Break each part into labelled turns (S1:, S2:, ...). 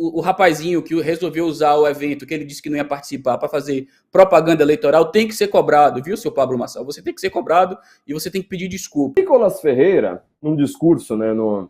S1: o rapazinho que resolveu usar o evento, que ele disse que não ia participar, para fazer propaganda eleitoral, tem que ser cobrado, viu, seu Pablo Marçal? Você tem que ser cobrado e você tem que pedir desculpa.
S2: Nicolas Ferreira, num discurso, né, no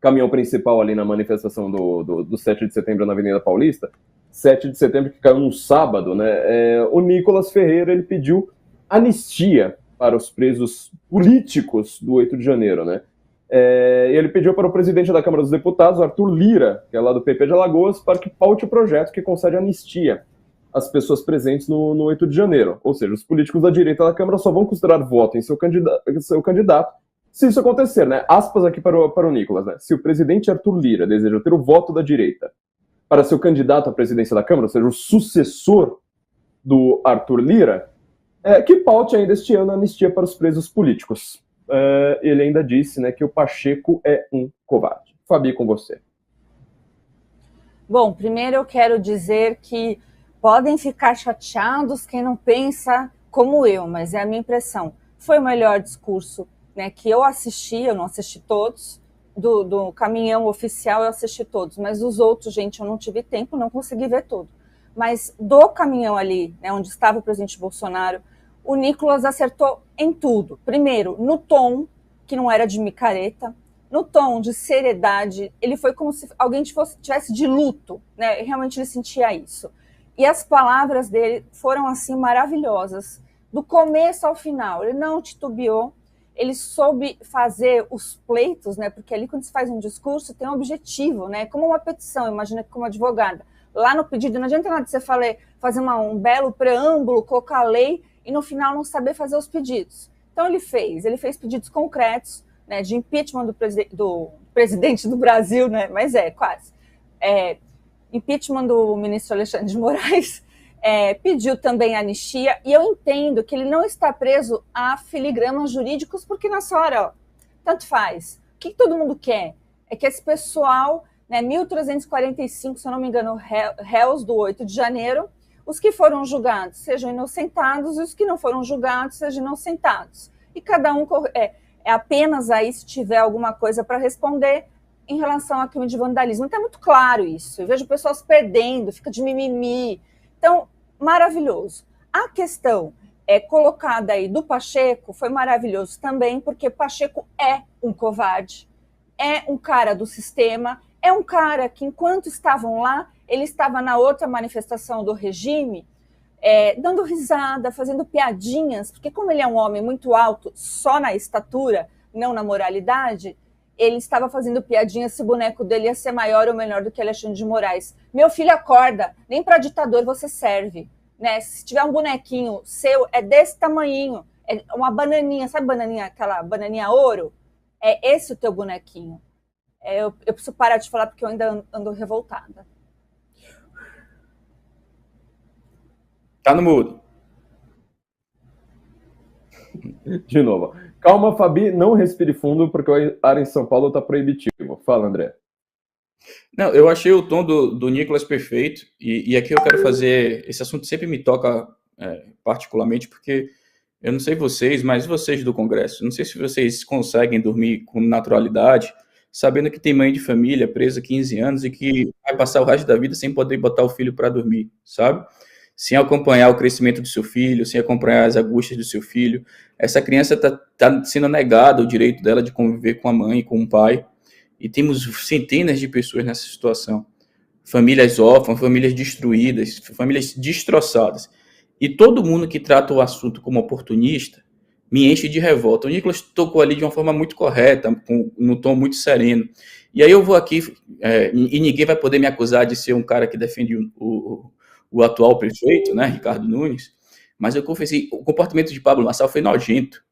S2: caminhão principal ali na manifestação do 7 de setembro na Avenida Paulista, 7 de setembro que caiu num sábado, né, o Nicolas Ferreira, ele pediu anistia para os presos políticos do 8 de janeiro, né? Ele pediu para o presidente da Câmara dos Deputados, Arthur Lira, que é lá do PP de Alagoas, para que paute o projeto que concede anistia às pessoas presentes no 8 de janeiro. Ou seja, os políticos da direita da Câmara só vão considerar voto em seu candidato se isso acontecer, né? Aspas aqui para o Nicolas, né? Se o presidente Arthur Lira deseja ter o voto da direita para seu candidato à presidência da Câmara, ou seja, o sucessor do Arthur Lira, que paute ainda este ano a anistia para os presos políticos. Ele ainda disse, né, que o Pacheco é um covarde. Fabi, com você.
S3: Bom, primeiro eu quero dizer que podem ficar chateados quem não pensa como eu, mas é a minha impressão. Foi o melhor discurso, né, que eu assisti, eu não assisti todos, do caminhão oficial eu assisti todos, mas os outros, gente, eu não tive tempo, não consegui ver tudo. Mas do caminhão ali, né, onde estava o presidente Bolsonaro, o Nicolas acertou em tudo. Primeiro, no tom, que não era de micareta, no tom de seriedade, ele foi como se alguém tivesse de luto, né? Realmente ele sentia isso. E as palavras dele foram, assim, maravilhosas. Do começo ao final, ele não titubeou, ele soube fazer os pleitos, né? Porque ali quando se faz um discurso tem um objetivo, né? Como uma petição, imagina que como advogada. Lá no pedido, não adianta nada você fazer um belo preâmbulo, colocar a lei e no final não saber fazer os pedidos. Então ele fez pedidos concretos, né, de impeachment do presidente do Brasil, né, mas quase. Impeachment do ministro Alexandre de Moraes, pediu também anistia, e eu entendo que ele não está preso a filigramas jurídicos, porque nessa hora, ó, tanto faz. O que todo mundo quer? É que esse pessoal, né, 1.345, se eu não me engano, réus do 8 de janeiro, os que foram julgados sejam inocentados e os que não foram julgados sejam inocentados. E cada um apenas aí se tiver alguma coisa para responder em relação ao crime de vandalismo. Então é muito claro isso. Eu vejo pessoas se perdendo, fica de mimimi. Então, maravilhoso. A questão colocada aí do Pacheco foi maravilhoso também, porque Pacheco é um covarde, é um cara do sistema, é um cara que, enquanto estavam lá, ele estava na outra manifestação do regime, dando risada, fazendo piadinhas, porque como ele é um homem muito alto, só na estatura, não na moralidade, ele estava fazendo piadinhas se o boneco dele ia ser maior ou menor do que Alexandre de Moraes. Meu filho, acorda, nem para ditador você serve, né? Se tiver um bonequinho seu, é desse tamanhinho, é uma bananinha, sabe bananinha, aquela bananinha ouro? É esse o teu bonequinho. Eu preciso parar de falar porque eu ainda ando revoltada.
S1: Tá no mudo.
S2: De novo. Calma, Fabi, não respire fundo, porque o ar em São Paulo tá proibitivo. Fala, André.
S1: Não, eu achei o tom do Nicolas perfeito, e aqui eu quero fazer... Esse assunto sempre me toca particularmente, porque eu não sei vocês, mas vocês do Congresso, não sei se vocês conseguem dormir com naturalidade, sabendo que tem mãe de família presa há 15 anos e que vai passar o resto da vida sem poder botar o filho para dormir, sabe? Sem acompanhar o crescimento do seu filho, sem acompanhar as angústias do seu filho. Essa criança está sendo negada o direito dela de conviver com a mãe, com o pai, e temos centenas de pessoas nessa situação. Famílias órfãs, famílias destruídas, famílias destroçadas. E todo mundo que trata o assunto como oportunista me enche de revolta. O Nicolas tocou ali de uma forma muito correta, no tom muito sereno. E aí eu vou aqui, e ninguém vai poder me acusar de ser um cara que defende o atual prefeito, né, Ricardo Nunes, mas eu confessei, o comportamento de Pablo Marçal foi nojento.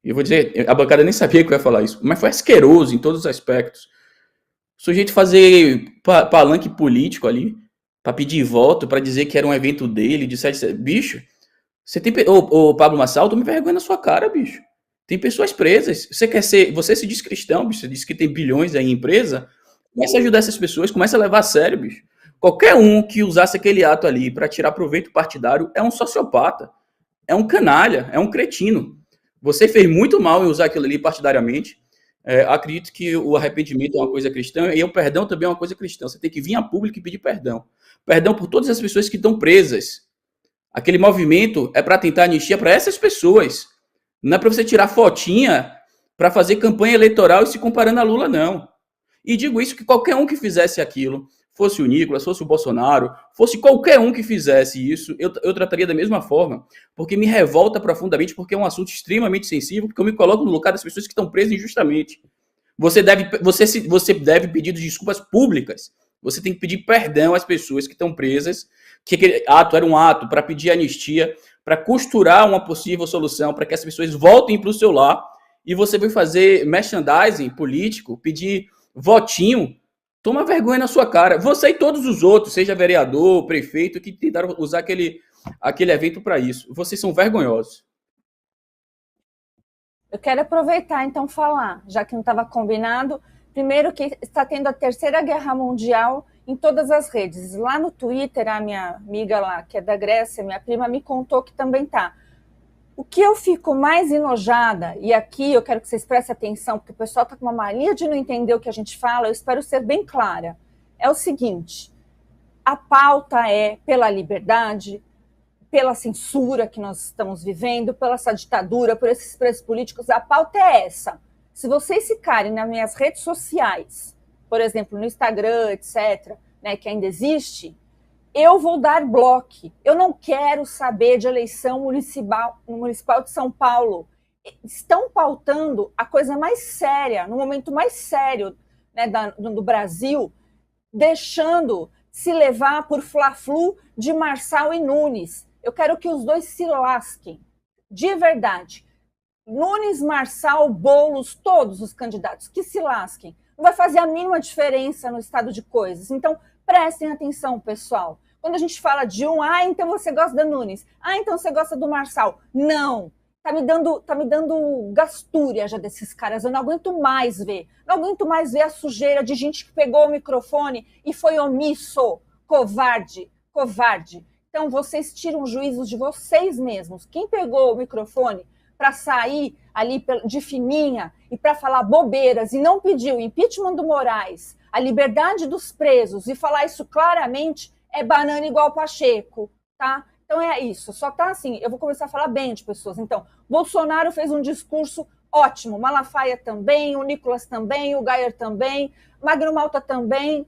S1: Eu vou dizer, a bancada nem sabia que eu ia falar isso, mas foi asqueroso em todos os aspectos. O sujeito fazer palanque político ali, para pedir voto, para dizer que era um evento dele, bicho, você tem... Ô, Pablo Marçal, tu me vergonha na sua cara, bicho. Tem pessoas presas. Você se diz cristão, bicho, você diz que tem bilhões aí em empresa, começa a ajudar essas pessoas, começa a levar a sério, bicho. Qualquer um que usasse aquele ato ali para tirar proveito partidário é um sociopata, é um canalha, é um cretino. Você fez muito mal em usar aquilo ali partidariamente. acredito que o arrependimento é uma coisa cristã e o perdão também é uma coisa cristã. Você tem que vir a público e pedir perdão. Perdão por todas as pessoas que estão presas. Aquele movimento é para tentar anistia para essas pessoas. Não é para você tirar fotinha para fazer campanha eleitoral e se comparando a Lula, não. E digo isso que qualquer um que fizesse aquilo, fosse o Nicolas, fosse o Bolsonaro, fosse qualquer um que fizesse isso, eu trataria da mesma forma, porque me revolta profundamente, porque é um assunto extremamente sensível, porque eu me coloco no lugar das pessoas que estão presas injustamente. Você deve pedir desculpas públicas, você tem que pedir perdão às pessoas que estão presas, que aquele ato era um ato para pedir anistia, para costurar uma possível solução, para que as pessoas voltem para o seu lar, e você vai fazer merchandising político, pedir votinho. Toma vergonha na sua cara. Você e todos os outros, seja vereador, prefeito, que tentaram usar aquele evento para isso. Vocês são vergonhosos.
S3: Eu quero aproveitar, então, falar, já que não estava combinado, primeiro que está tendo a Terceira Guerra Mundial em todas as redes. Lá no Twitter, a minha amiga lá, que é da Grécia, minha prima, me contou que também está. O que eu fico mais enojada, e aqui eu quero que vocês prestem atenção, porque o pessoal está com uma mania de não entender o que a gente fala, eu espero ser bem clara, é o seguinte: a pauta é pela liberdade, pela censura que nós estamos vivendo, pela essa ditadura, por esses presos políticos, a pauta é essa. Se vocês ficarem nas minhas redes sociais, por exemplo, no Instagram, etc., né, que ainda existe, eu vou dar bloco. Eu não quero saber de eleição municipal de São Paulo. Estão pautando a coisa mais séria, no momento mais sério, né, do Brasil, deixando se levar por Fla-Flu de Marçal e Nunes. Eu quero que os dois se lasquem, de verdade. Nunes, Marçal, Boulos, todos os candidatos, que se lasquem. Não vai fazer a mínima diferença no estado de coisas. Então, prestem atenção, pessoal. Quando a gente fala de então você gosta da Nunes, então você gosta do Marçal. Não, tá me dando gastúria já desses caras, eu não aguento mais ver. Não aguento mais ver a sujeira de gente que pegou o microfone e foi omisso, covarde. Então vocês tiram juízos de vocês mesmos. Quem pegou o microfone para sair ali de fininha e para falar bobeiras e não pediu o impeachment do Moraes, a liberdade dos presos e falar isso claramente, é banana igual Pacheco, tá? Então é isso, só tá assim, eu vou começar a falar bem de pessoas. Então, Bolsonaro fez um discurso ótimo, Malafaia também, o Nicolas também, o Gayer também, Magno Malta também,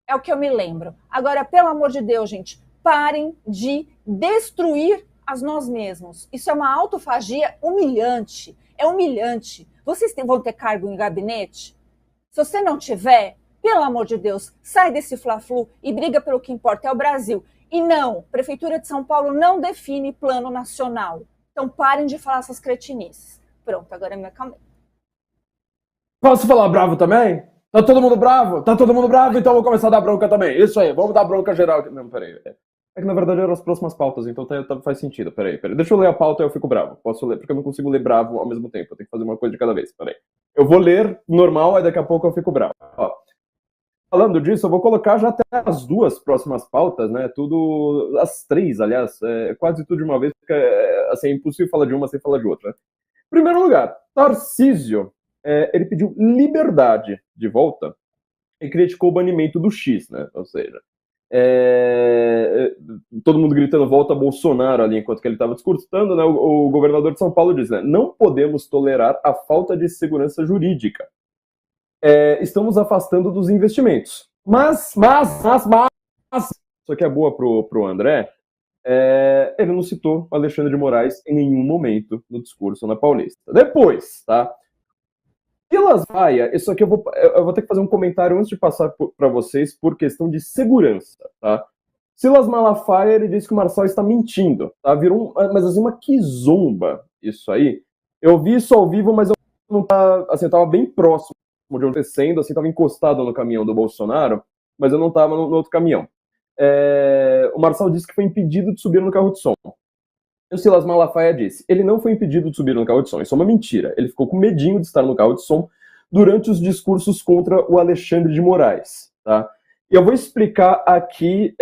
S3: é o que eu me lembro. Agora, pelo amor de Deus, gente, parem de destruir nós mesmos. Isso é uma autofagia humilhante, é humilhante. Vocês vão ter cargo em gabinete? Se você não tiver, pelo amor de Deus, sai desse Fla-Flu e briga pelo que importa, é o Brasil. E não, Prefeitura de São Paulo não define plano nacional. Então parem de falar essas cretinices. Pronto, agora eu me acalmei.
S2: Posso falar bravo também? Tá todo mundo bravo? Tá todo mundo bravo? Então eu vou começar a dar bronca também. Isso aí, vamos dar bronca geral. Não, peraí. É que na verdade eram as próximas pautas, então faz sentido. Peraí. Deixa eu ler a pauta e eu fico bravo. Posso ler, porque eu não consigo ler bravo ao mesmo tempo. Eu tenho que fazer uma coisa de cada vez. Peraí. Eu vou ler normal, aí daqui a pouco eu fico bravo. Ó. Falando disso, eu vou colocar já até as duas próximas pautas, né? Tudo, as três, aliás, quase tudo de uma vez, porque assim, é impossível falar de uma sem falar de outra. Né? Em primeiro lugar, Tarcísio, ele pediu liberdade de volta e criticou o banimento do X, né? Ou seja, todo mundo gritando volta Bolsonaro ali enquanto que ele estava discursando, né? O governador de São Paulo diz, né? Não podemos tolerar a falta de segurança jurídica. Estamos afastando dos investimentos. Mas, só que é boa pro André, ele não citou o Alexandre de Moraes em nenhum momento no discurso na Paulista. Depois, tá? Silas Maia, isso aqui eu vou ter que fazer um comentário antes de passar para vocês por questão de segurança, tá? Silas Malafaia, ele disse que o Marçal está mentindo, tá? Virou mas assim, uma quizomba isso aí. Eu vi isso ao vivo, mas eu não assim, eu tava bem próximo de acontecendo, assim, tava encostado no caminhão do Bolsonaro, mas eu não tava no outro caminhão. O Marçal disse que foi impedido de subir no carro de som. E o Silas Malafaia disse, ele não foi impedido de subir no carro de som, isso é uma mentira. Ele ficou com medinho de estar no carro de som durante os discursos contra o Alexandre de Moraes, tá? E eu vou explicar aqui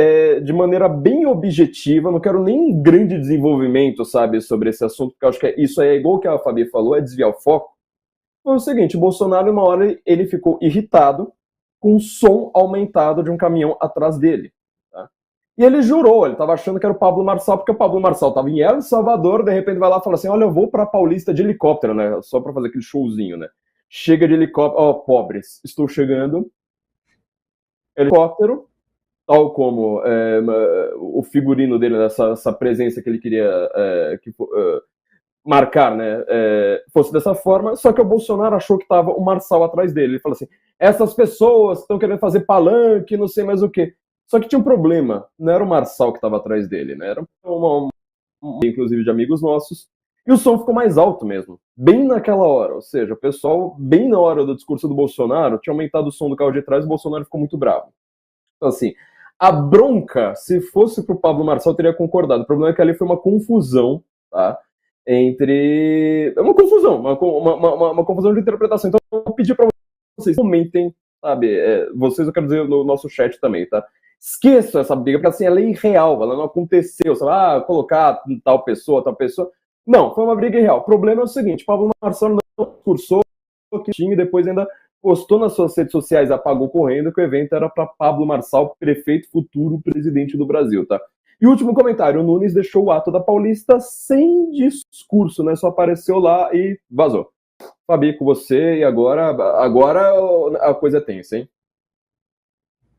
S2: de maneira bem objetiva, não quero nem um grande desenvolvimento, sabe, sobre esse assunto, porque eu acho que isso aí é igual que a Fabi falou, é desviar o foco. foi o seguinte, o Bolsonaro, uma hora, ele ficou irritado com o som aumentado de um caminhão atrás dele. Tá? E ele jurou, ele estava achando que era o Pablo Marçal, porque o Pablo Marçal estava em El Salvador, de repente vai lá e fala assim, olha, eu vou para Paulista de helicóptero, né? Só para fazer aquele showzinho, né? Chega de helicóptero, ó, pobres, estou chegando. Helicóptero, tal como o figurino dele, essa presença que ele queria marcar, né, fosse dessa forma, só que o Bolsonaro achou que estava o Marçal atrás dele. Ele falou assim, essas pessoas estão querendo fazer palanque, não sei mais o quê. Só que tinha um problema, não era o Marçal que estava atrás dele, né, era inclusive de amigos nossos, e o som ficou mais alto mesmo, bem naquela hora, ou seja, o pessoal, bem na hora do discurso do Bolsonaro, tinha aumentado o som do carro de trás e o Bolsonaro ficou muito bravo. Então, assim, a bronca, se fosse pro Pablo Marçal, teria concordado. O problema é que ali foi uma confusão, tá? Entre... É uma confusão, uma confusão de interpretação. Então, eu vou pedir para vocês comentem, sabe? Vocês, eu quero dizer, no nosso chat também, tá? Esqueçam essa briga, porque assim, ela é irreal, ela não aconteceu, sabe? Colocar tal pessoa. Não, foi uma briga irreal. O problema é o seguinte, Pablo Marçal não cursou que tinha e depois ainda postou nas suas redes sociais, apagou correndo, que o evento era para Pablo Marçal, prefeito futuro presidente do Brasil, tá? E o último comentário, o Nunes deixou o ato da Paulista sem discurso, né? Só apareceu lá e vazou. Fabi, com você, e agora a coisa é tensa, hein?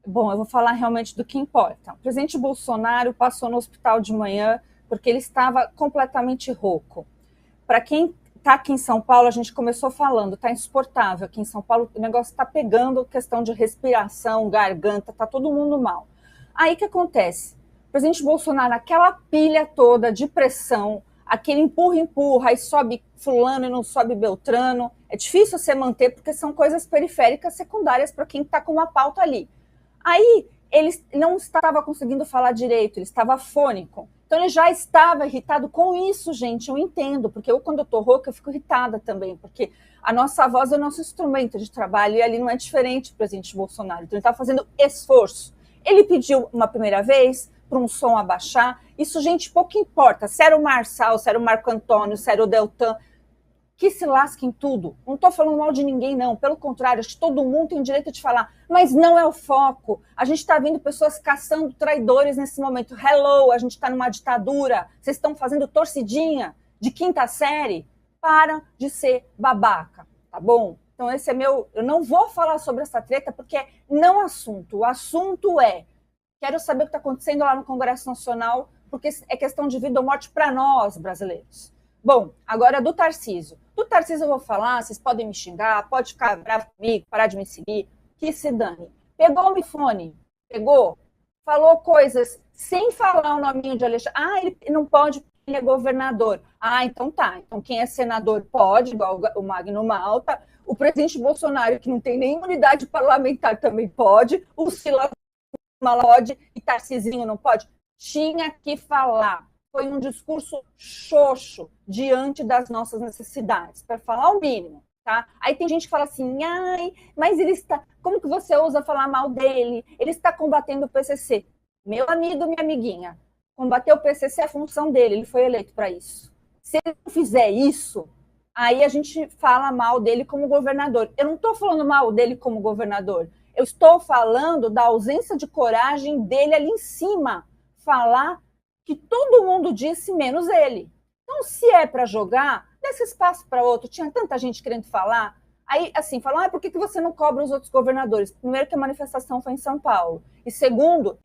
S3: Bom, eu vou falar realmente do que importa. O presidente Bolsonaro passou no hospital de manhã porque ele estava completamente rouco. Para quem está aqui em São Paulo, a gente começou falando, está insuportável aqui em São Paulo, o negócio está pegando, questão de respiração, garganta, está todo mundo mal. Aí o que acontece? O presidente Bolsonaro, aquela pilha toda de pressão, aquele empurra, aí sobe fulano e não sobe Beltrano, é difícil você manter porque são coisas periféricas secundárias para quem está com uma pauta ali. Aí ele não estava conseguindo falar direito, ele estava afônico. Então ele já estava irritado com isso, gente, eu entendo, porque eu quando eu tô rouca eu fico irritada também, porque a nossa voz é o nosso instrumento de trabalho e ali não é diferente do presidente Bolsonaro, então ele está fazendo esforço. Ele pediu uma primeira vez para um som abaixar, isso, gente, pouco importa, se era o Marçal, se era o Marco Antônio, se era o Deltan, que se lasquem tudo. Não estou falando mal de ninguém, não. Pelo contrário, acho que todo mundo tem o direito de falar. Mas não é o foco. A gente está vendo pessoas caçando traidores nesse momento. Hello, a gente está numa ditadura. Vocês estão fazendo torcidinha de quinta série. Para de ser babaca, tá bom? Então esse é meu... Eu não vou falar sobre essa treta porque não é assunto. O assunto é... Quero saber o que está acontecendo lá no Congresso Nacional, porque é questão de vida ou morte para nós, brasileiros. Bom, agora do Tarcísio. Do Tarcísio eu vou falar, vocês podem me xingar, pode ficar bravo comigo, parar de me seguir, que se dane. Pegou o microfone, falou coisas sem falar o nominho de Alexandre. Ah, ele não pode, ele é governador. Ah, então tá. Então quem é senador pode, igual o Magno Malta. O presidente Bolsonaro, que não tem nem imunidade parlamentar, também pode. O Silas pode e Tarcisinho não pode. Tinha que falar. Foi um discurso xoxo diante das nossas necessidades, para falar o mínimo, tá? Aí tem gente que fala assim, ai, mas ele está... Como que você ousa falar mal dele? Ele está combatendo o PCC. Meu amigo, minha amiguinha, combater o PCC é a função dele, ele foi eleito para isso. Se ele não fizer isso, aí a gente fala mal dele como governador. Eu não estou falando mal dele como governador, eu estou falando da ausência de coragem dele ali em cima, falar que todo mundo disse, menos ele. Então, se é para jogar, dá esse espaço para outro. Tinha tanta gente querendo falar. Aí, assim, falam, por que você não cobra os outros governadores? Primeiro, que a manifestação foi em São Paulo. E segundo,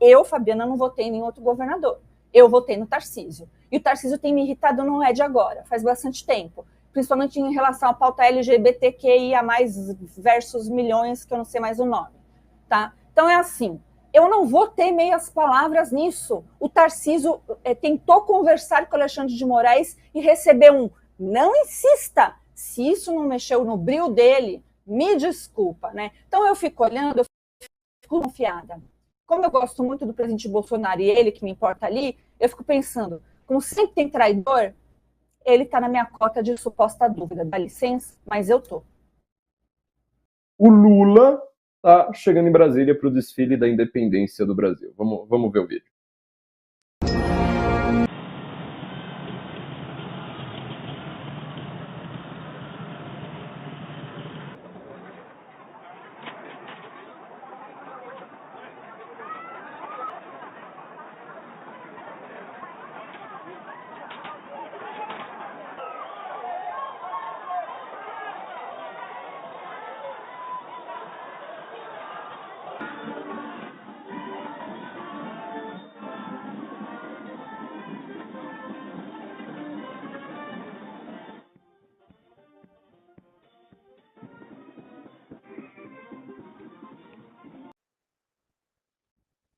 S3: eu Fabiana, não votei em nenhum outro governador. Eu votei no Tarcísio. E o Tarcísio tem me irritado, não é de agora, faz bastante tempo. Principalmente em relação à pauta LGBTQIA+, versus milhões, que eu não sei mais o nome. Tá? Então, é assim. Eu não vou ter meias palavras nisso. O Tarcísio tentou conversar com o Alexandre de Moraes e recebeu um não insista. Se isso não mexeu no brilho dele, me desculpa, né? Então eu fico olhando, eu fico confiada. Como eu gosto muito do presidente Bolsonaro e ele que me importa ali, eu fico pensando, como sempre tem traidor, ele está na minha cota de suposta dúvida. Dá licença, mas eu tô.
S2: O Lula tá chegando em Brasília para o desfile da independência do Brasil. Vamos ver o vídeo.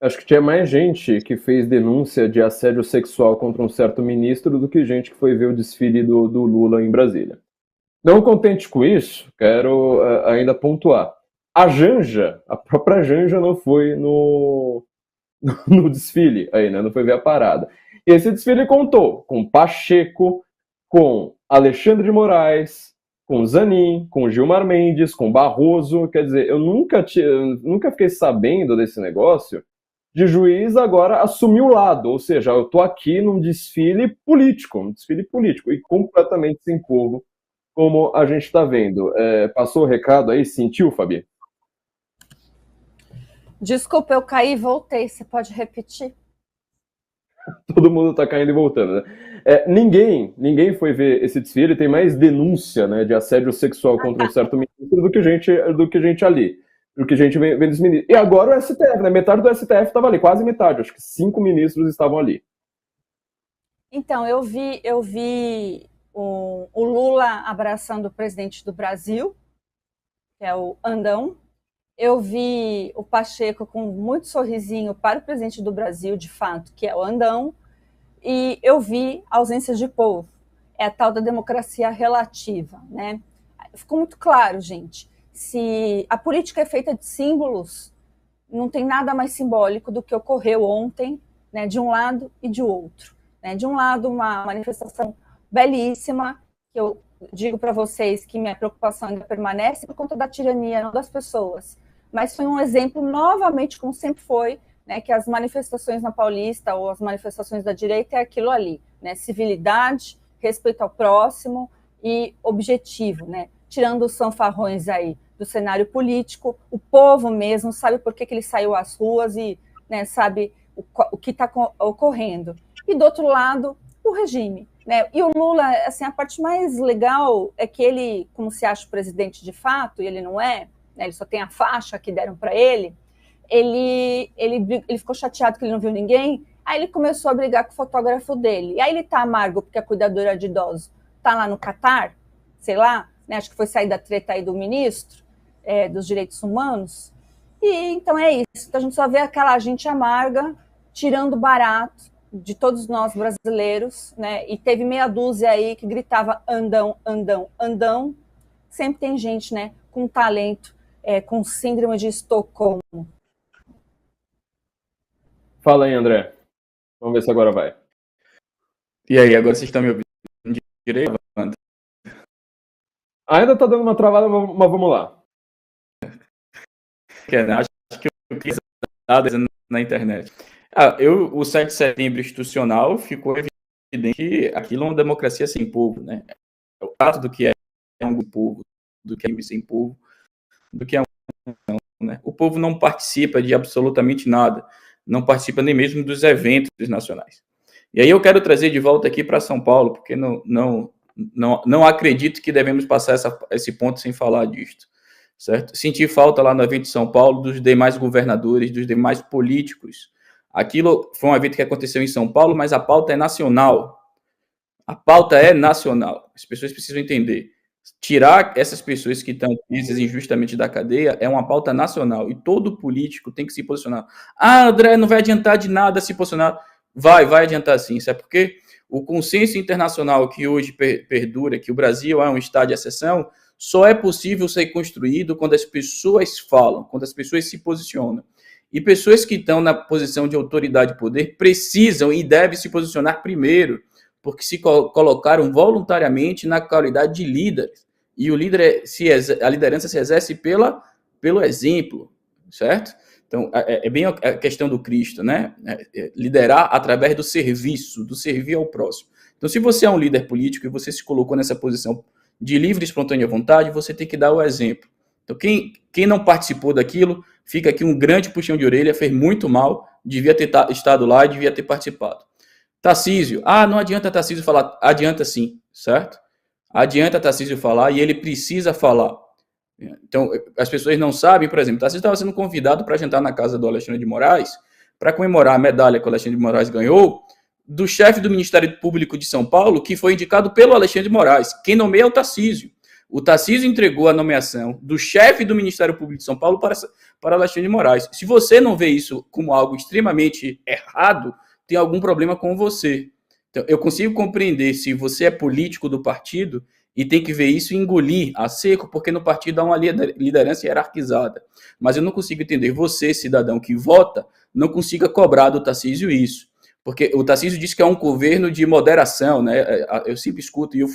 S2: Acho que tinha mais gente que fez denúncia de assédio sexual contra um certo ministro do que gente que foi ver o desfile do Lula em Brasília. Não contente com isso, quero ainda pontuar. A Janja, a própria Janja não foi no desfile aí, né? Não foi ver a parada. E esse desfile contou com Pacheco, com Alexandre de Moraes, com Zanin, com Gilmar Mendes, com Barroso. Quer dizer, eu nunca fiquei sabendo desse negócio de juiz agora assumir o lado, ou seja, eu tô aqui num desfile político e completamente sem povo, como a gente está vendo. Passou o recado aí? Sentiu, Fabi?
S3: Desculpa, eu caí e voltei. Você pode repetir?
S2: Todo mundo tá caindo e voltando, né? Ninguém foi ver esse desfile. Tem mais denúncia, né, de assédio sexual contra um certo ministro do que gente ali. Do que gente vendo os ministros. E agora o STF, né? Metade do STF estava ali, quase metade. Acho que 5 ministros estavam ali.
S3: Então, eu vi o Lula abraçando o presidente do Brasil, que é o Andão. Eu vi o Pacheco com muito sorrisinho para o presidente do Brasil, de fato, que é o Andão. E eu vi ausência de povo. É a tal da democracia relativa, né? Ficou muito claro, gente. Se a política é feita de símbolos, não tem nada mais simbólico do que ocorreu ontem, né, de um lado e de outro. Né? De um lado, uma manifestação belíssima, que eu digo para vocês que minha preocupação ainda permanece por conta da tirania, não das pessoas. Mas foi um exemplo, novamente, como sempre foi, né, que as manifestações na Paulista ou as manifestações da direita é aquilo ali, né, civilidade, respeito ao próximo e objetivo, né, tirando os fanfarrões aí do cenário político, o povo mesmo sabe por que ele saiu às ruas e, né, sabe o que está ocorrendo. E do outro lado, o regime. Né? E o Lula, assim, a parte mais legal é que ele, como se acha o presidente de fato, e ele não é, né, ele só tem a faixa que deram para ele, ele ficou chateado que ele não viu ninguém, aí ele começou a brigar com o fotógrafo dele. E aí ele tá amargo porque a cuidadora de idosos tá lá no Catar, sei lá, né, acho que foi sair da treta aí do ministro dos direitos humanos. E então é isso. Então a gente só vê aquela gente amarga tirando barato de todos nós brasileiros, né? E teve meia dúzia aí que gritava Andão, Andão, Andão. Sempre tem gente, né, com talento, com síndrome de Estocolmo.
S2: Fala aí, André. Vamos ver se agora vai.
S1: E aí, agora vocês estão me ouvindo direito, Wanda?
S2: Ainda tá dando uma travada, mas vamos lá.
S1: Acho que eu quis na internet. O 7 de setembro institucional ficou evidente que aquilo é uma democracia sem povo, né? O fato do que é um povo, do que é sem povo, do que é um, né? O povo não participa de absolutamente nada, não participa nem mesmo dos eventos nacionais. E aí eu quero trazer de volta aqui para São Paulo, porque não acredito que devemos passar esse ponto sem falar disto, certo? Senti falta lá no evento de São Paulo dos demais governadores, dos demais políticos. Aquilo foi um evento que aconteceu em São Paulo, mas a pauta é nacional. A pauta é nacional. As pessoas precisam entender. Tirar essas pessoas que estão presas injustamente da cadeia é uma pauta nacional. E todo político tem que se posicionar. Ah, André, não vai adiantar de nada se posicionar. Vai adiantar sim. Sabe por quê? O consenso internacional que hoje perdura, que o Brasil é um estado de exceção, só é possível ser construído quando as pessoas falam, quando as pessoas se posicionam. E pessoas que estão na posição de autoridade e poder precisam e devem se posicionar primeiro, porque se colocaram voluntariamente na qualidade de líderes. E o líder a liderança se exerce pelo exemplo, certo? Então, é bem a questão do Cristo, né? Liderar através do serviço, do servir ao próximo. Então, se você é um líder político e você se colocou nessa posição de livre e espontânea vontade, você tem que dar o exemplo. Então, quem não participou daquilo, fica aqui um grande puxão de orelha, fez muito mal, devia ter estado lá e devia ter participado. Tarcísio, não adianta Tarcísio falar, adianta sim, certo? Adianta Tarcísio falar e ele precisa falar. Então, as pessoas não sabem, por exemplo, Tarcísio estava sendo convidado para jantar na casa do Alexandre de Moraes, para comemorar a medalha que o Alexandre de Moraes ganhou, do chefe do Ministério Público de São Paulo, que foi indicado pelo Alexandre de Moraes. Quem nomeia é o Tarcísio. O Tarcísio entregou a nomeação do chefe do Ministério Público de São Paulo para Alexandre de Moraes. Se você não vê isso como algo extremamente errado, tem algum problema com você. Então, eu consigo compreender se você é político do partido e tem que ver isso e engolir a seco, porque no partido há uma liderança hierarquizada. Mas eu não consigo entender você, cidadão que vota, não consiga cobrar do Tarcísio isso. Porque o Tarcísio disse que é um governo de moderação, né? Eu sempre escuto, e eu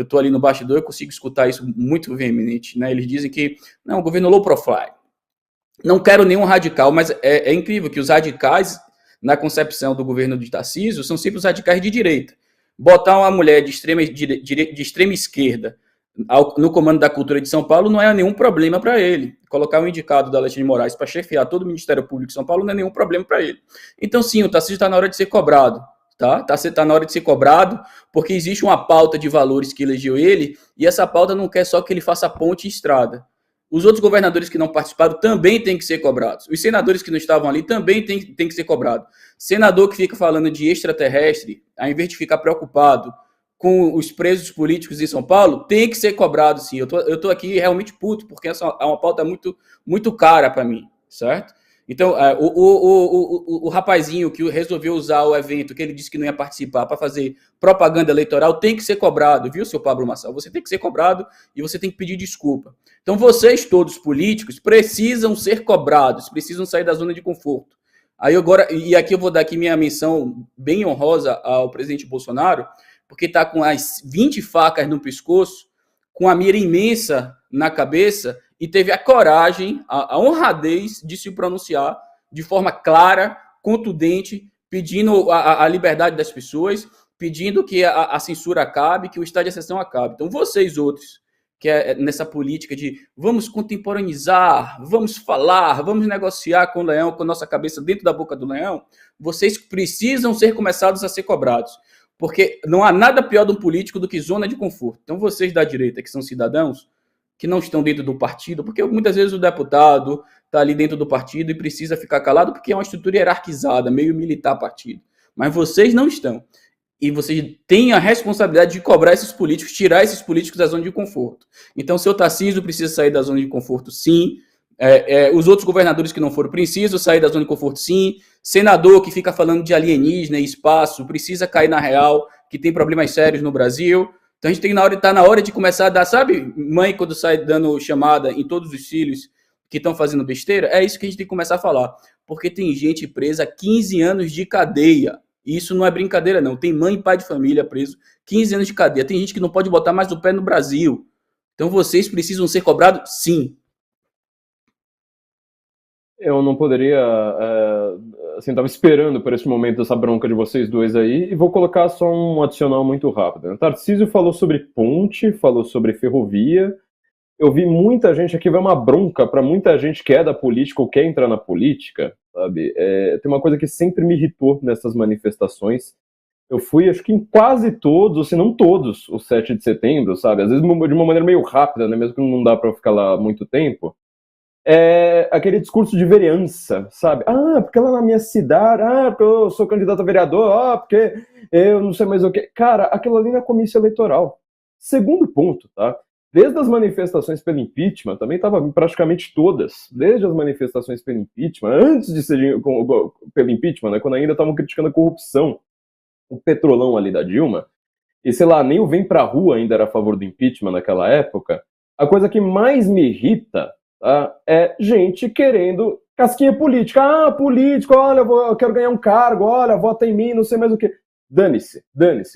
S1: estou ali no bastidor, eu consigo escutar isso muito veemente, né? Eles dizem que não, um governo low profile. Não quero nenhum radical, mas é incrível que os radicais, na concepção do governo de Tarcísio, são sempre os radicais de direita. Botar uma mulher de extrema esquerda no comando da cultura de São Paulo não é nenhum problema para ele. Colocar um indicado da Alexandre de Moraes para chefiar todo o Ministério Público de São Paulo não é nenhum problema para ele. Então, sim, o Tarcísio está na hora de ser cobrado. Tá na hora de ser cobrado, porque existe uma pauta de valores que elegeu ele, e essa pauta não quer só que ele faça ponte e estrada. Os outros governadores que não participaram também têm que ser cobrados. Os senadores que não estavam ali também têm que ser cobrados. Senador que fica falando de extraterrestre, ao invés de ficar preocupado com os presos políticos em São Paulo, tem que ser cobrado, sim. Eu tô aqui realmente puto, porque essa é uma pauta muito, muito cara para mim, certo? Então, o rapazinho que resolveu usar o evento, que ele disse que não ia participar, para fazer propaganda eleitoral, tem que ser cobrado, viu, seu Pablo Marçal? Você tem que ser cobrado e você tem que pedir desculpa. Então, vocês todos políticos precisam ser cobrados, precisam sair da zona de conforto. E aqui eu vou dar aqui minha menção bem honrosa ao presidente Bolsonaro, porque está com as 20 facas no pescoço, com a mira imensa na cabeça, e teve a coragem, a honradez de se pronunciar de forma clara, contundente, pedindo a liberdade das pessoas, pedindo que a censura acabe, que o estado de exceção acabe. Então, vocês outros, que é nessa política de vamos contemporaneizar, vamos falar, vamos negociar com o leão, com a nossa cabeça dentro da boca do leão, vocês precisam ser começados a ser cobrados. Porque não há nada pior de um político do que zona de conforto. Então, vocês da direita, que são cidadãos, que não estão dentro do partido, porque muitas vezes o deputado está ali dentro do partido e precisa ficar calado porque é uma estrutura hierarquizada, meio militar partido. Mas vocês não estão. E vocês têm a responsabilidade de cobrar esses políticos, tirar esses políticos da zona de conforto. Então, seu Tarcísio precisa sair da zona de conforto, sim. Os outros governadores que não foram precisam sair da zona de conforto, sim. Senador que fica falando de alienígena e espaço precisa cair na real, que tem problemas sérios no Brasil. Então a gente tá na hora de começar a dar, sabe, mãe quando sai dando chamada em todos os filhos que estão fazendo besteira? É isso que a gente tem que começar a falar. Porque tem gente presa há 15 anos de cadeia. E isso não é brincadeira, não. Tem mãe e pai de família preso, 15 anos de cadeia. Tem gente que não pode botar mais o pé no Brasil. Então vocês precisam ser cobrados, sim.
S2: Eu não poderia, assim, estava esperando por esse momento essa bronca de vocês dois aí, e vou colocar só um adicional muito rápido. O Tarcísio falou sobre ponte, falou sobre ferrovia. Eu vi muita gente aqui, vai uma bronca para muita gente que é da política ou quer entrar na política, sabe? Tem uma coisa que sempre me irritou nessas manifestações. Eu fui, acho que em quase todos, ou se não todos, os 7 de setembro, sabe? Às vezes de uma maneira meio rápida, né? Mesmo que não dá para ficar lá muito tempo. Aquele discurso de vereança, sabe? Porque lá na minha cidade, porque eu sou candidato a vereador, porque eu não sei mais o que. Cara, aquilo ali na comissão eleitoral. Segundo ponto, tá? Desde as manifestações pelo impeachment, também estava praticamente todas, desde as manifestações pelo impeachment, antes de ser pelo impeachment, né, quando ainda estavam criticando a corrupção, o petrolão ali da Dilma, e sei lá, nem o Vem Pra Rua ainda era a favor do impeachment naquela época. A coisa que mais me irrita, tá, é gente querendo casquinha política. Político, olha, eu quero ganhar um cargo, olha, vota em mim, não sei mais o que. Dane-se.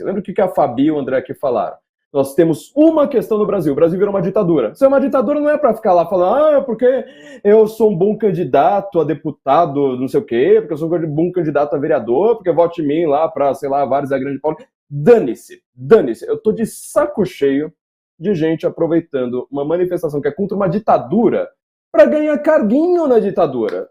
S2: Lembra o que a Fabi e o André aqui falaram? Nós temos uma questão no Brasil. O Brasil virou uma ditadura. Se é uma ditadura, não é para ficar lá falando, porque eu sou um bom candidato a deputado, não sei o quê, porque eu sou um bom candidato a vereador, porque vote em mim lá para, sei lá, vários da Grande Paulo. Dane-se. Eu tô de saco cheio de gente aproveitando uma manifestação que é contra uma ditadura para ganhar carguinho na ditadura.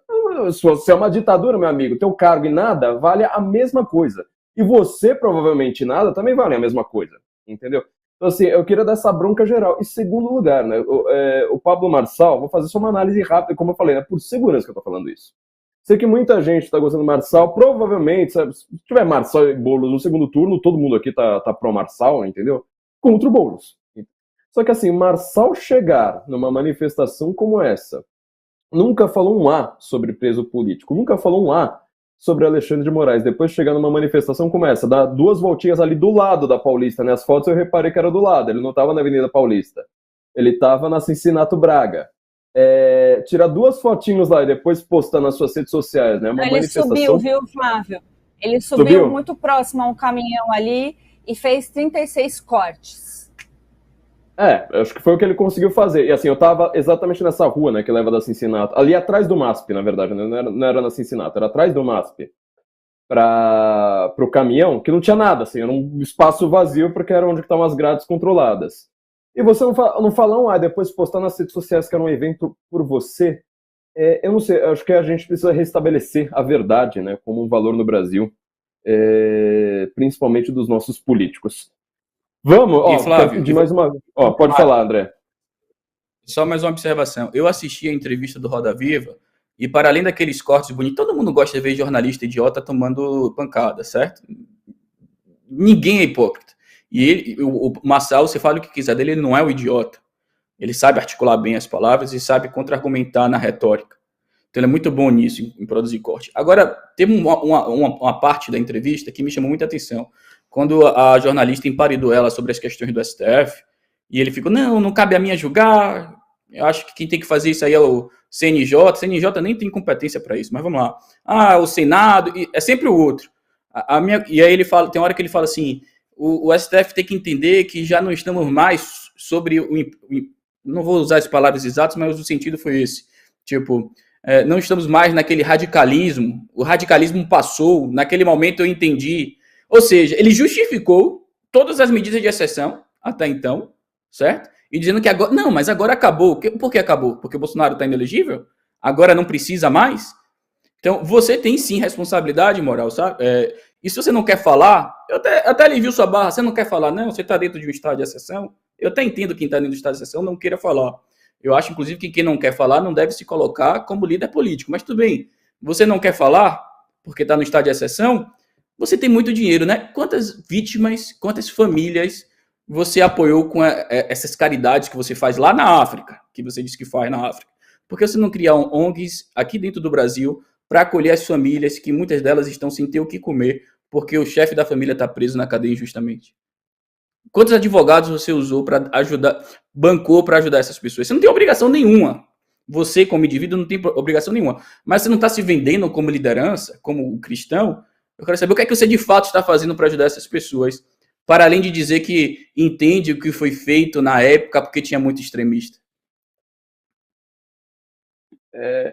S2: Se você é uma ditadura, meu amigo, teu cargo e nada vale a mesma coisa. E você, provavelmente, nada também vale a mesma coisa. Entendeu? Então, assim, eu queria dar essa bronca geral. Em segundo lugar, né, o Pablo Marçal, vou fazer só uma análise rápida, como eu falei, né, por segurança que eu tô falando isso. Sei que muita gente tá gostando do Marçal, provavelmente, sabe, se tiver Marçal e Boulos no segundo turno, todo mundo aqui tá pró-Marçal, entendeu? Contra o Boulos. Só que assim, Marçal chegar numa manifestação como essa, nunca falou um A sobre preso político, nunca falou um A sobre Alexandre de Moraes, depois chegar numa manifestação como essa, dar 2 voltinhas ali do lado da Paulista, né? As fotos eu reparei que era do lado, ele não estava na Avenida Paulista, ele estava na Cincinato Braga. Tirar 2 fotinhos lá e depois postar nas suas redes sociais, né? Uma
S3: Ele
S2: manifestação...
S3: subiu, viu, Flávio? Ele subiu muito próximo a um caminhão ali e fez 36 cortes.
S2: Acho que foi o que ele conseguiu fazer. E assim, eu tava exatamente nessa rua, né, que leva da Cincinato, ali atrás do MASP, na verdade, né? Não era na Cincinato, era atrás do MASP, pro caminhão, que não tinha nada, assim, era um espaço vazio, porque era onde estavam as grades controladas. E você não fala depois postar nas redes sociais que era um evento por você, eu não sei, acho que a gente precisa restabelecer a verdade, né, como um valor no Brasil, principalmente dos nossos políticos. Vamos,
S1: Flávio,
S2: de mais uma... pode falar, André.
S1: Só mais uma observação. Eu assisti a entrevista do Roda Viva e, para além daqueles cortes bonitos, todo mundo gosta de ver jornalista idiota tomando pancada, certo? Ninguém é hipócrita. E o Marçal, você fala o que quiser dele, ele não é um idiota. Ele sabe articular bem as palavras e sabe contra-argumentar na retórica. Então ele é muito bom nisso, em produzir corte. Agora, tem uma parte da entrevista que me chamou muita atenção. Quando a jornalista emparedou ela sobre as questões do STF, e ele ficou, não cabe a mim julgar, eu acho que quem tem que fazer isso aí é o CNJ, CNJ nem tem competência para isso, mas vamos lá. O Senado, é sempre o outro. E aí ele fala, tem hora que ele fala assim, o STF tem que entender que já não estamos mais sobre não vou usar as palavras exatas, mas o sentido foi esse. Tipo, não estamos mais naquele radicalismo, o radicalismo passou, naquele momento eu entendi. Ou seja, ele justificou todas as medidas de exceção até então, certo? E dizendo que agora... Não, mas agora acabou. Por que acabou? Porque o Bolsonaro está inelegível? Agora não precisa mais? Então, você tem sim responsabilidade moral, sabe? E se você não quer falar, eu até alivio sua barra, você não quer falar, não, você está dentro de um estado de exceção, eu até entendo quem está dentro do estado de exceção não queira falar. Eu acho, inclusive, que quem não quer falar não deve se colocar como líder político. Mas tudo bem, você não quer falar porque está no estado de exceção, você tem muito dinheiro, né? Quantas vítimas, quantas famílias você apoiou com essas caridades que você faz lá na África, que você disse que faz na África? Por que você não criar ONGs aqui dentro do Brasil para acolher as famílias, que muitas delas estão sem ter o que comer, porque o chefe da família está preso na cadeia injustamente? Quantos advogados você usou para ajudar, bancou para ajudar essas pessoas? Você não tem obrigação nenhuma. Você, como indivíduo, não tem obrigação nenhuma. Mas você não está se vendendo como liderança, como cristão. Eu quero saber o que é que você de fato está fazendo para ajudar essas pessoas, para além de dizer que entende o que foi feito na época porque tinha muito extremista.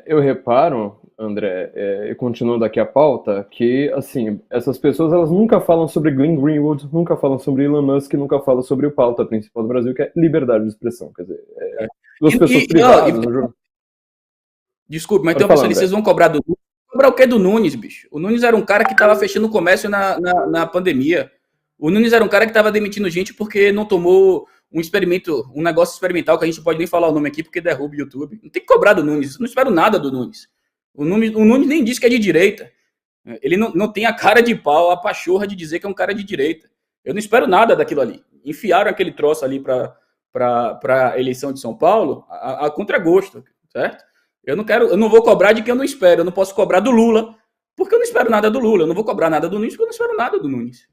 S2: Eu reparo, André, e continuando aqui a pauta, que, assim, essas pessoas, elas nunca falam sobre Glenn Greenwald, nunca falam sobre Elon Musk, nunca falam sobre o pauta principal do Brasil, que é liberdade de expressão. Quer dizer, duas pessoas privadas...
S1: Desculpe, mas então, pessoal, vocês vão cobrar do Nunes? Cobrar o que do Nunes, bicho? O Nunes era um cara que estava fechando o comércio na pandemia. O Nunes era um cara que estava demitindo gente porque não tomou um negócio experimental, que a gente não pode nem falar o nome aqui porque derruba o YouTube. Não tem que cobrar do Nunes, eu não espero nada do Nunes. O Nunes nem diz que é de direita. Ele não tem a cara de pau, a pachorra de dizer que é um cara de direita. Eu não espero nada daquilo ali. Enfiaram aquele troço ali para a eleição de São Paulo a contragosto, certo? Eu não vou cobrar de quem eu não espero. Eu não posso cobrar do Lula, porque eu não espero nada do Lula. Eu não vou cobrar nada do Nunes, porque eu não espero nada do Nunes.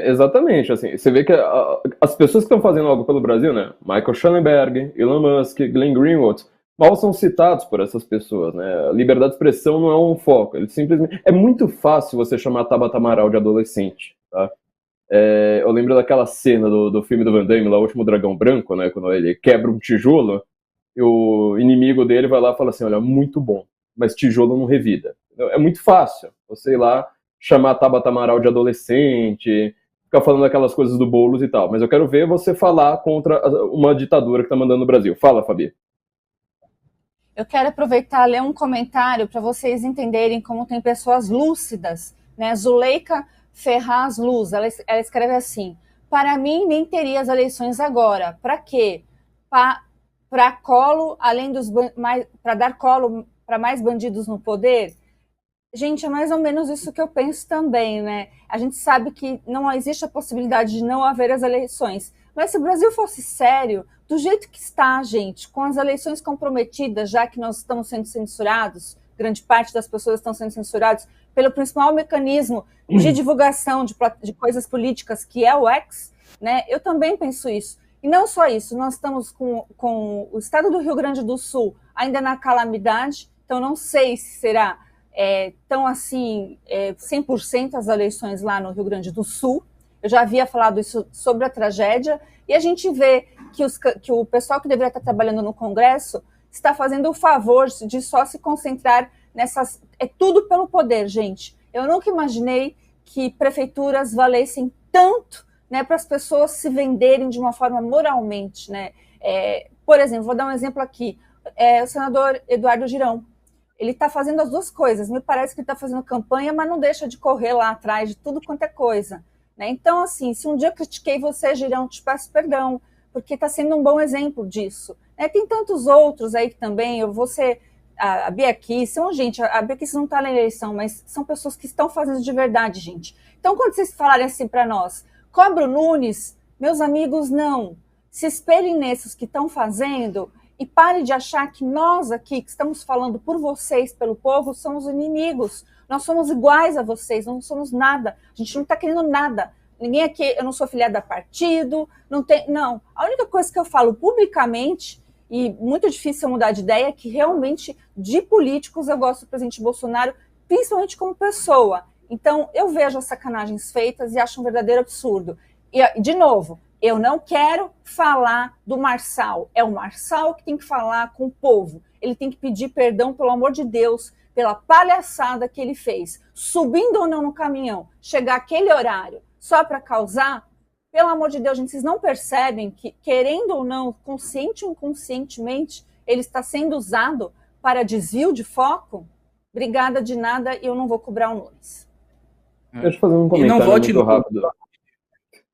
S2: Exatamente, assim, você vê que as pessoas que estão fazendo algo pelo Brasil, né, Michael Schellenberg, Elon Musk, Glenn Greenwald, mal são citados por essas pessoas, né, a liberdade de expressão não é um foco, ele simplesmente, é muito fácil você chamar Tabata Amaral de adolescente, tá? Eu lembro daquela cena do filme do Van Damme, lá, O Último Dragão Branco, né, quando ele quebra um tijolo, e o inimigo dele vai lá e fala assim, olha, muito bom, mas tijolo não revida. É muito fácil, você ir lá, chamar a Tabata Amaral de adolescente, ficar falando aquelas coisas do Boulos e tal. Mas eu quero ver você falar contra uma ditadura que está mandando no Brasil. Fala, Fabi.
S3: Eu quero aproveitar e ler um comentário para vocês entenderem como tem pessoas lúcidas, né? Zuleika Ferraz Luz, ela escreve assim: para mim, nem teria as eleições agora. Para quê? Para colo, além dos para dar colo para mais bandidos no poder? Gente, é mais ou menos isso que eu penso também, né? A gente sabe que não existe a possibilidade de não haver as eleições, Mas se o Brasil fosse sério, do jeito que está, gente, com as eleições comprometidas, já que nós estamos sendo censurados, grande parte das pessoas estão sendo censuradas pelo principal mecanismo de divulgação de coisas políticas, que é o X, né? Eu também penso isso. E não só isso, nós estamos com o estado do Rio Grande do Sul ainda na calamidade, então não sei se será tão assim 100% as eleições lá no Rio Grande do Sul. Eu já havia falado isso sobre a tragédia, e a gente vê que o pessoal que deveria estar trabalhando no Congresso está fazendo o favor de só se concentrar nessas... É tudo pelo poder, gente. Eu nunca imaginei que prefeituras valessem tanto, né, para as pessoas se venderem de uma forma moralmente, né? Por exemplo, vou dar um exemplo aqui. O senador Eduardo Girão. Ele está fazendo as duas coisas. Me parece que ele está fazendo campanha, mas não deixa de correr lá atrás de tudo quanto é coisa. Né? Então, assim, se um dia eu critiquei você, Girão, te peço perdão, porque está sendo um bom exemplo disso. Tem tantos outros aí que também, eu vou ser... A Bia Kicis, gente, a Bia Kicis não está na eleição, mas são pessoas que estão fazendo de verdade, gente. Então, quando vocês falarem assim para nós, cobra o Nunes, meus amigos, não. Se espelhem nesses que estão fazendo e pare de achar que nós aqui, que estamos falando por vocês, pelo povo, somos inimigos. Nós somos iguais a vocês, não somos nada. A gente não está querendo nada. Ninguém aqui, eu não sou filiada a partido, não. A única coisa que eu falo publicamente, e muito difícil eu mudar de ideia, é que realmente de políticos eu gosto do presidente Bolsonaro, principalmente como pessoa. Então, eu vejo as sacanagens feitas e acho um verdadeiro absurdo. E, de novo, eu não quero falar do Marçal. É o Marçal que tem que falar com o povo. Ele tem que pedir perdão, pelo amor de Deus, pela palhaçada que ele fez. Subindo ou não no caminhão, chegar aquele horário só para causar, pelo amor de Deus, gente, vocês não percebem que, querendo ou não, consciente ou inconscientemente, ele está sendo usado para desvio de foco? Obrigada de nada, e eu não vou cobrar o Nunes.
S2: Deixa eu fazer um comentário
S1: e não vote
S2: muito rápido.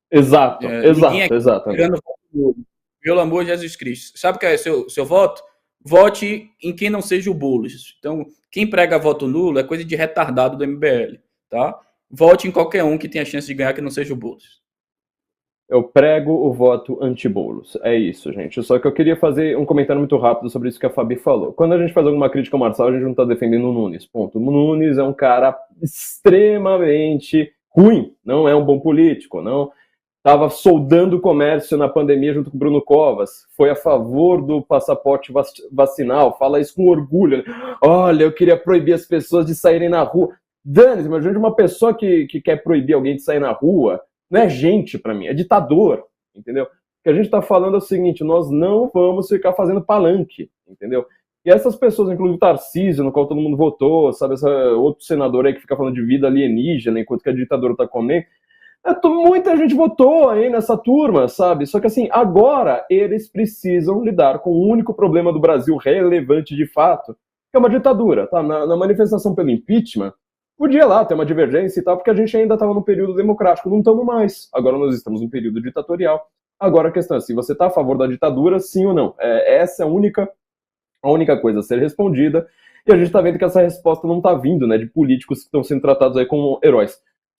S2: Exato.
S1: Pelo amor de Jesus Cristo. Sabe o que é seu voto? Vote em quem não seja o Boulos. Então, quem prega voto nulo é coisa de retardado do MBL, tá? Vote em qualquer um que tenha chance de ganhar que não seja o Boulos.
S2: Eu prego o voto anti-Boulos. É isso, gente. Só que eu queria fazer um comentário muito rápido sobre isso que a Fabi falou. Quando a gente faz alguma crítica ao Marçal, a gente não está defendendo o Nunes. Ponto. O Nunes é um cara extremamente ruim. Não é um bom político. Não estava soldando o comércio na pandemia junto com o Bruno Covas. Foi a favor do passaporte vacinal. Fala isso com orgulho. Olha, eu queria proibir as pessoas de saírem na rua. Dane-se, imagina uma pessoa que quer proibir alguém de sair na rua. Não é gente para mim, é ditador, entendeu? O que a gente está falando é o seguinte, nós não vamos ficar fazendo palanque, entendeu? E essas pessoas, inclusive o Tarcísio, no qual todo mundo votou, sabe, esse outro senador aí que fica falando de vida alienígena enquanto que a ditadura está comendo, muita gente votou aí nessa turma, sabe? Só que assim, agora eles precisam lidar com o único problema do Brasil relevante de fato, que é uma ditadura, tá? Na manifestação pelo impeachment, podia lá ter uma divergência e tal, porque a gente ainda estava no período democrático, não estamos mais. Agora nós estamos num período ditatorial. Agora a questão é se você está a favor da ditadura, sim ou não. Essa é a única coisa a ser respondida. E a gente está vendo que essa resposta não está vindo, né, de políticos que estão sendo tratados aí como heróis.